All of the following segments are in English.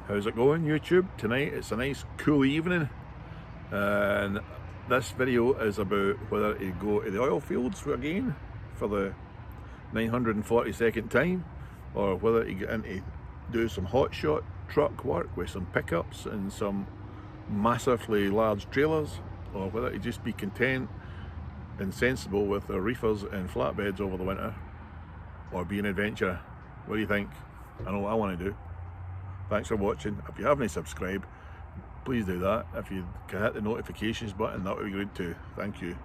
How's it going, YouTube? Tonight it's a nice cool evening, and this video is about whether to go to the oil fields again for the 942nd time, or whether to get into do some hotshot truck work with some pickups and some massively large trailers, or whether to just be content and sensible with the reefers and flatbeds over the winter, or be an adventurer. What do you think? I know what I want to do. Thanks for watching. If you haven't subscribed, please do that. If you can hit the notifications button, that would be good too. Thank you.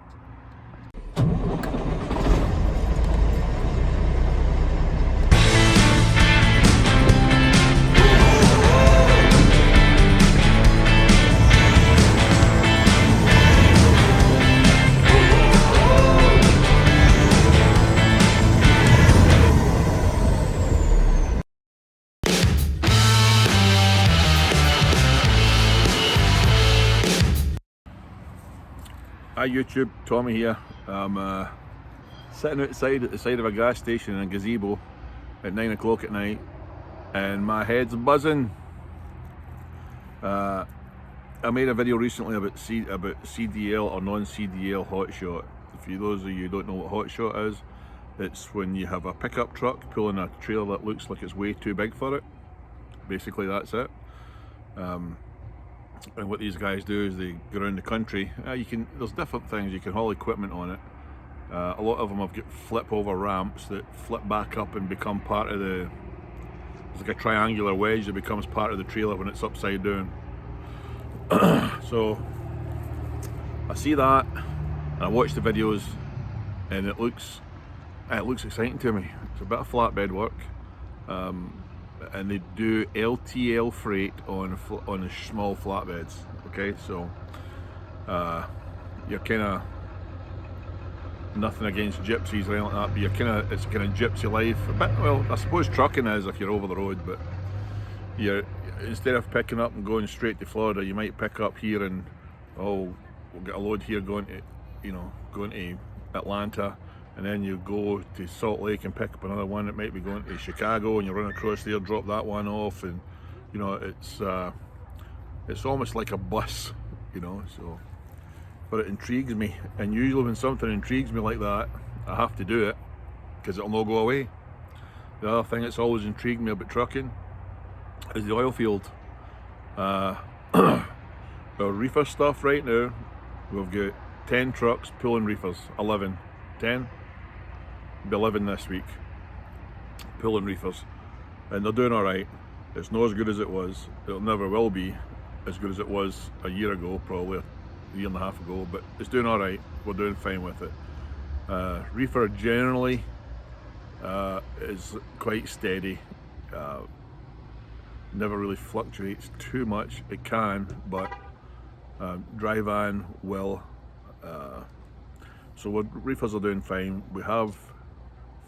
Hi YouTube, Tommy here. I'm sitting outside at the side of a gas station in a gazebo at 9 o'clock at night, and my head's buzzing. I made a video recently about CDL or non-CDL hotshot. For those of you who don't know what hotshot is, it's when you have a pickup truck pulling a trailer that looks like it's way too big for it. Basically that's it. And what these guys do is they go around the country. There's different things, you can haul equipment on it. A lot of them have got flip over ramps that flip back up and become part of it's like a triangular wedge that becomes part of the trailer when it's upside down. So I see that and I watch the videos, and it looks exciting to me. It's a bit of flatbed work. And they do LTL freight on the small flatbeds. Okay, so you're kind of nothing against gypsies or anything like that, but it's kind of gypsy life. A bit, well, I suppose trucking is if you're over the road, but instead of picking up and going straight to Florida, you might pick up here and we'll get a load here going to Atlanta. And then you go to Salt Lake and pick up another one. It might be going to Chicago, and you run across there, drop that one off, and it's almost like a bus, so. But it intrigues me, and usually when something intrigues me like that, I have to do it because it'll not go away. The other thing that's always intrigued me about trucking is the oil field. Our reefer stuff right now, we've got 10 trucks pulling reefers, 11, 10. Be 11 this week, pulling reefers, and they're doing all right. It's not as good as it was. It never will be as good as it was a year ago, probably a year and a half ago, but it's doing all right. We're doing fine with it. Reefer generally is quite steady. Never really fluctuates too much. It can, but dry van will. So reefers are doing fine. We have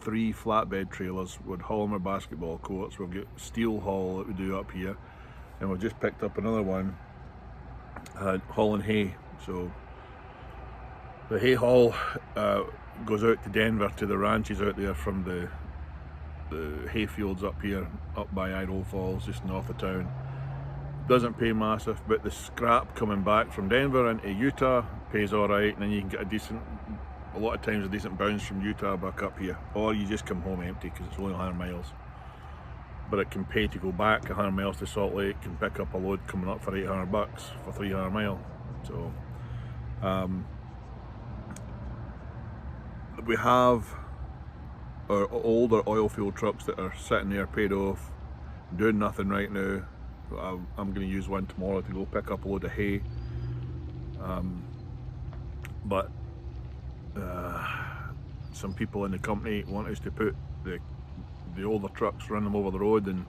3 flatbed trailers. We're hauling our basketball courts. We've got steel haul that we do up here, and we've just picked up another one hauling hay. So the hay haul goes out to Denver, to the ranches out there from the hay fields up here, up by Idaho Falls, just north of town. Doesn't pay massive, but the scrap coming back from Denver into Utah pays all right, and then you can get a lot of times a decent bounce from Utah back up here, or you just come home empty because it's only 100 miles. But it can pay to go back 100 miles to Salt Lake and pick up a load coming up for 800 bucks for 300 mile. So we have our older oil field trucks that are sitting there paid off, doing nothing right now. I'm going to use one tomorrow to go pick up a load of hay. But some people in the company want us to put the older trucks, run them over the road, and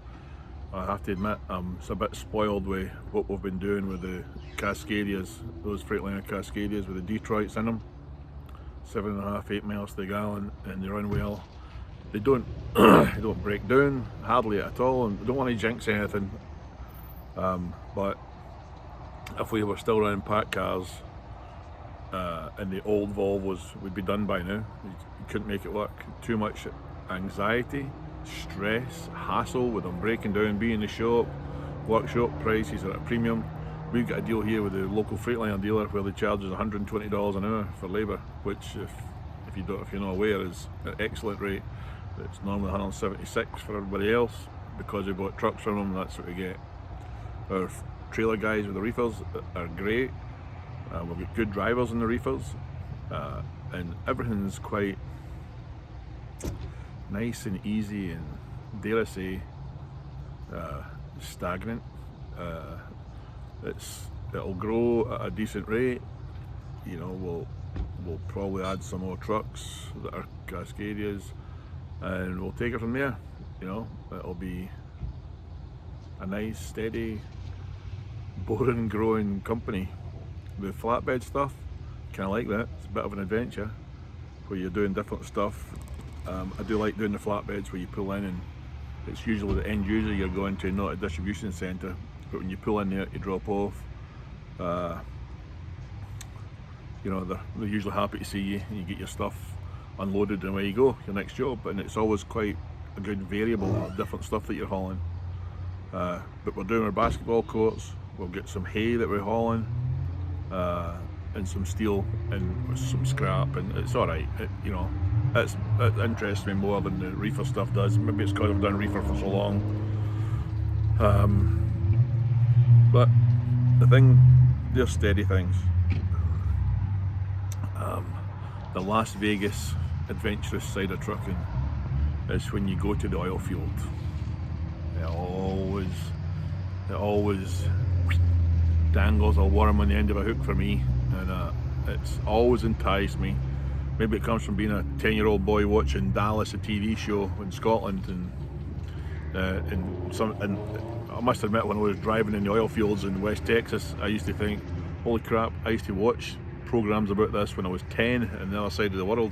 I have to admit it's a bit spoiled with what we've been doing with the Cascadias, those Freightliner Cascadias with the Detroits in them, 7.5, 8 miles to the gallon, and they run well. They don't they don't break down hardly at all, and we don't want to jinx anything. But if we were still running pack cars and the old Volvos, we'd be done by now. You couldn't make it work. Too much anxiety, stress, hassle with them breaking down, being in the shop, workshop prices are at a premium. We've got a deal here with the local Freightliner dealer where they charge us $120 an hour for labour, which if you're not aware is an excellent rate. It's normally $176 for everybody else. Because we bought trucks from them, that's what we get. Our trailer guys with the reefers are great. We've got good drivers in the reefers, and everything's quite nice and easy and, dare I say, stagnant. It'll grow at a decent rate. You know, we'll probably add some more trucks that are Cascadias, and we'll take it from there. You know, it'll be a nice, steady, boring, growing company. The flatbed stuff, kind of like that. It's a bit of an adventure where you're doing different stuff. I do like doing the flatbeds where you pull in and it's usually the end user you're going to, not a distribution centre. But when you pull in there, you drop off. You know, they're usually happy to see you, and you get your stuff unloaded and away you go, your next job. And it's always quite a good variable of different stuff that you're hauling. But we're doing our basketball courts. We'll get some hay that we're hauling, and some steel and some scrap, and it's all right. You know, it interests me more than the reefer stuff does. Maybe it's because I've done reefer for so long. But the thing, they're steady things. The Las Vegas adventurous side of trucking is when you go to the oil field. It always dangles a worm on the end of a hook for me, and it's always enticed me. Maybe it comes from being a 10-year-old boy watching Dallas, a TV show in Scotland, and I must admit, when I was driving in the oil fields in West Texas, I used to think, holy crap, I used to watch programs about this when I was 10 on the other side of the world,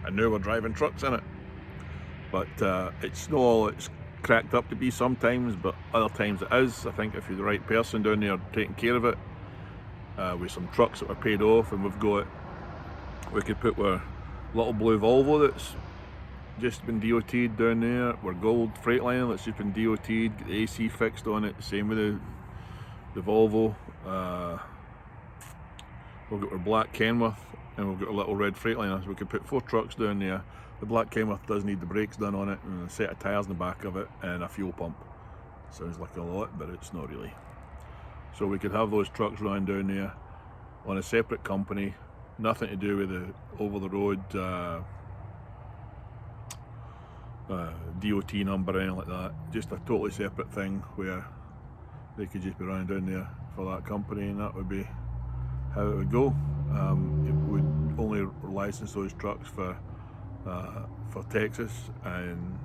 and now we're driving trucks in it. But it's not all it's cracked up to be sometimes, but other times it is. I think if you're the right person down there taking care of it, with some trucks that are paid off, and we could put our little blue Volvo that's just been DOT'd down there, our gold Freightliner that's just been DOT'd, get the AC fixed on it, same with the Volvo. We've got our black Kenworth, and we've got a little red Freightliner, so we could put 4 trucks down there. The black Kenworth does need the brakes done on it, and a set of tyres in the back of it, and a fuel pump. Sounds like a lot, but it's not really. So we could have those trucks running down there on a separate company, nothing to do with the over-the-road DOT number or anything like that. Just a totally separate thing where they could just be running down there for that company, and that would be how it would go. It would only license those trucks for Texas and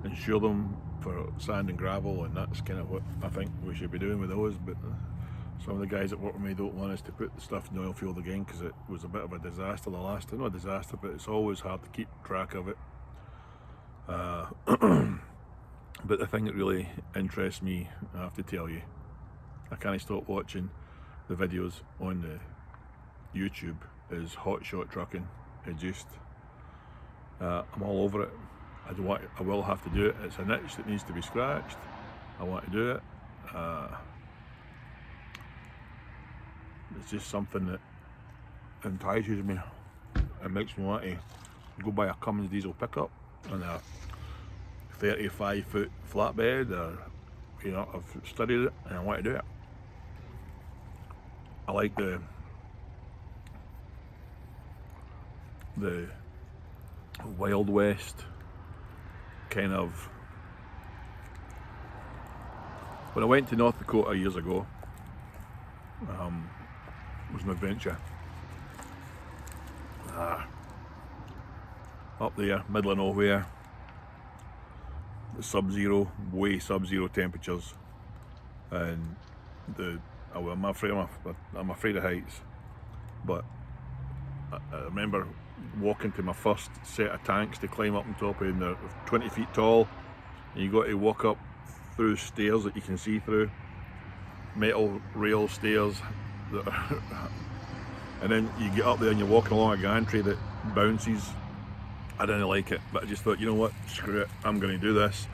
insure them for sand and gravel, and that's kind of what I think we should be doing with those. But some of the guys that work with me don't want us to put the stuff in the oil field again because it was a bit of a disaster the last time. Not a disaster, but it's always hard to keep track of it. But the thing that really interests me, I have to tell you, I can't stop watching the videos on the YouTube, is hotshot trucking. It just, I'm all over it. I will have to do it. It's an itch that needs to be scratched. I want to do it. It's just something that entices me. It makes me want to go buy a Cummins diesel pickup and a 35-foot flatbed, or, you know, I've studied it and I want to do it. I like the Wild West kind of. When I went to North Dakota years ago, it was an adventure. Up there, middle of nowhere, the sub-zero, way sub-zero temperatures, and I'm afraid of heights, but I remember walking to my first set of tanks to climb up on top of, and they're 20 feet tall, and you got to walk up through stairs that you can see through, metal rail stairs that are and then you get up there and you're walking along a gantry that bounces. I didn't like it, but I just thought, you know what, screw it, I'm going to do this.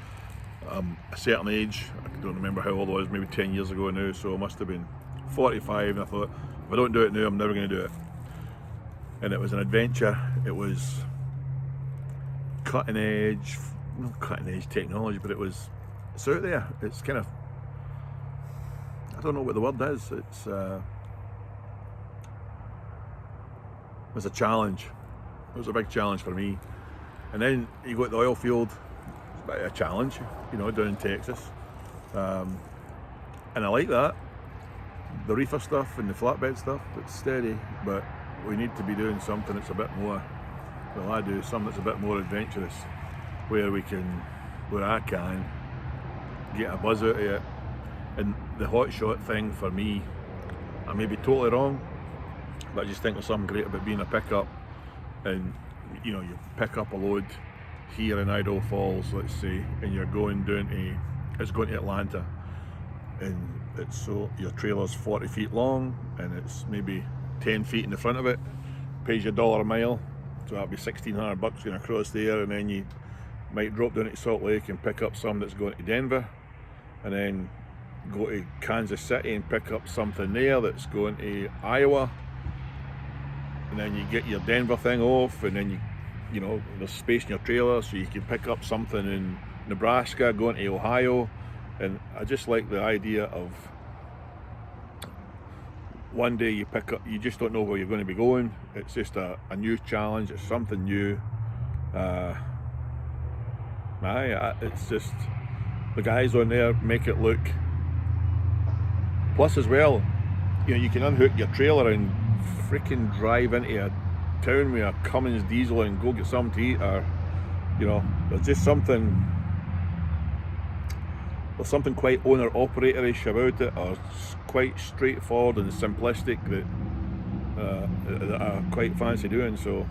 A certain age, I don't remember how old I was, maybe 10 years ago now, so I must have been 45, and I thought, if I don't do it now, I'm never going to do it. And it was an adventure. It was cutting edge, not cutting edge technology, but it's out there. It's kind of, I don't know what the word is. It was a challenge. It was a big challenge for me. And then you go to the oil field, it's a bit of a challenge, you know, down in Texas. And I like that. The reefer stuff and the flatbed stuff, it's steady, but we need to be doing something that's a bit more, well, I do, something that's a bit more adventurous, where I can get a buzz out of it. And the hotshot thing for me, I may be totally wrong, but I just think there's something great about being a pickup. And you know, you pick up a load here in Idaho Falls, let's say, and you're going it's going to Atlanta, and it's so your trailer's 40 feet long, and it's maybe 10 feet in the front of it, pays you $1 a mile, so that'll be $1,600 going across there, and then you might drop down to Salt Lake and pick up some that's going to Denver, and then go to Kansas City and pick up something there that's going to Iowa, and then you get your Denver thing off, and then you know, there's space in your trailer so you can pick up something in Nebraska going to Ohio. And I just like the idea of one day you just don't know where you're going to be going. It's just a new challenge, it's something new. It's just, the guys on there make it look, plus as well, you know, you can unhook your trailer and freaking drive into a town with a Cummins diesel and go get something to eat, or you know, there's something quite owner-operator-ish about it, or quite straightforward and simplistic that I quite fancy doing. So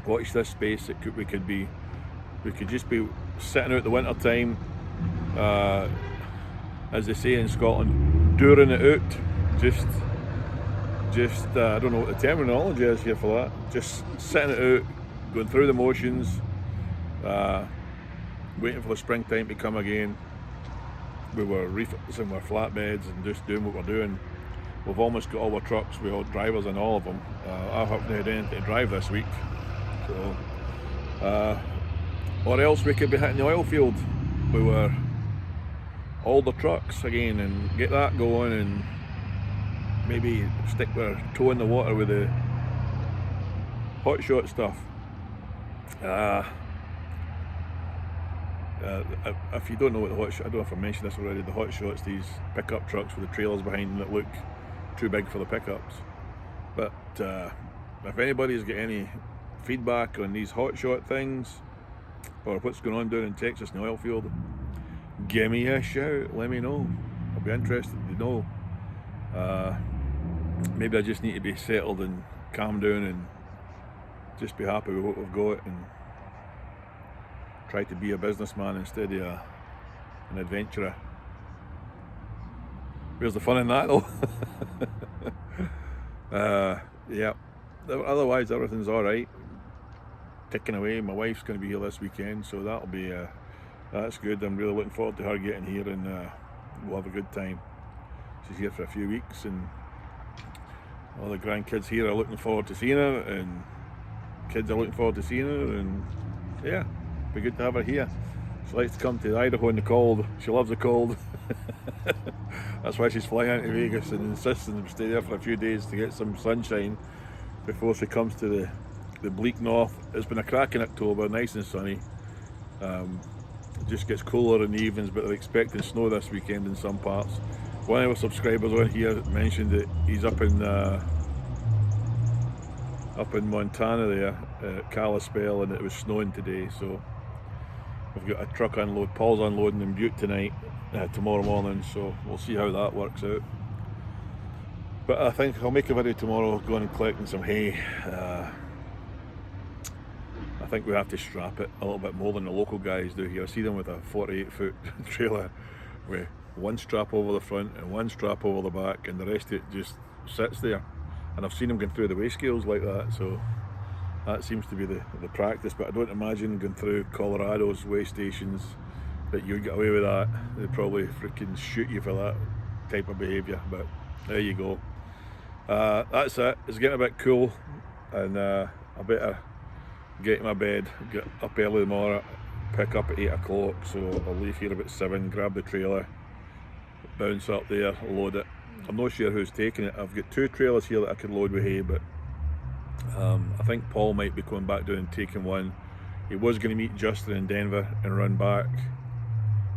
watch this space. We could just be sitting out the winter time, as they say in Scotland, during it out, just I don't know what the terminology is here for that, just sitting it out, going through the motions, waiting for the springtime to come again. We were refixing our flatbeds and just doing what we're doing. We've almost got all our trucks with all drivers in all of them. I haven't had anything to drive this week, so or else we could be hitting the oil field. We were all the trucks again and get that going, and maybe stick our toe in the water with the hotshot stuff. If you don't know what the hotshot, I don't know if I mentioned this already, the hotshots, these pickup trucks with the trailers behind them that look too big for the pickups. But if anybody's got any feedback on these hotshot things, or what's going on down in Texas in the oil field, give me a shout, let me know. I'll be interested to know. Maybe I just need to be settled and calm down and just be happy with what we've got, and try to be a businessman instead of an adventurer. Where's the fun in that though? Yeah, otherwise everything's alright, ticking away. My wife's going to be here this weekend, so that'll be that's good. I'm really looking forward to her getting here, and we'll have a good time. She's here for a few weeks, and all the grandkids here are looking forward to seeing her, and kids are looking forward to seeing her, and yeah, be good to have her here. She likes to come to Idaho in the cold. She loves the cold. That's why she's flying out to Vegas and insists on stay there for a few days to get some sunshine before she comes to the bleak north. It's been a cracking October, nice and sunny. It just gets cooler in the evenings, but they're expecting snow this weekend in some parts. One of our subscribers on here mentioned that he's up in Montana there at Kalispell, and it was snowing today. So we've got a truck unload. Paul's unloading in Butte tonight, tomorrow morning. So we'll see how that works out. But I think I'll make a video tomorrow going and collecting some hay. I think we have to strap it a little bit more than the local guys do here. I see them with a 48-foot trailer with one strap over the front and one strap over the back, and the rest of it just sits there. And I've seen them going through the weigh scales like that, so that seems to be the practice. But I don't imagine going through Colorado's weigh stations that you'd get away with that. They'd probably freaking shoot you for that type of behaviour, but there you go. That's it. It's getting a bit cool, and I better get in my bed, get up early tomorrow, pick up at 8 o'clock, so I'll leave here about 7, grab the trailer, bounce up there, load it. I'm not sure who's taking it. I've got 2 trailers here that I could load with hay, but I think Paul might be coming back down and taking one. He was going to meet Justin in Denver and run back.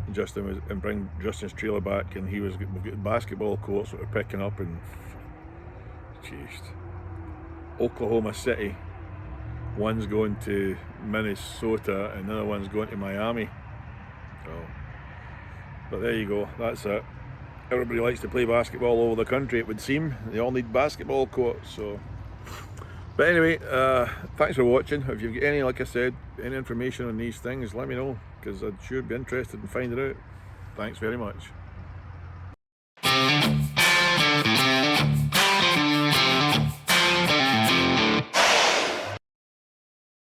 And bring Justin's trailer back, and we've got basketball courts that we're picking up in Oklahoma City. One's going to Minnesota and another one's going to Miami. So, but there you go, that's it. Everybody likes to play basketball all over the country, it would seem. They all need basketball courts. So, but anyway, thanks for watching. If you've got any, like I said, any information on these things, let me know, because I'd sure be interested in finding out. Thanks very much.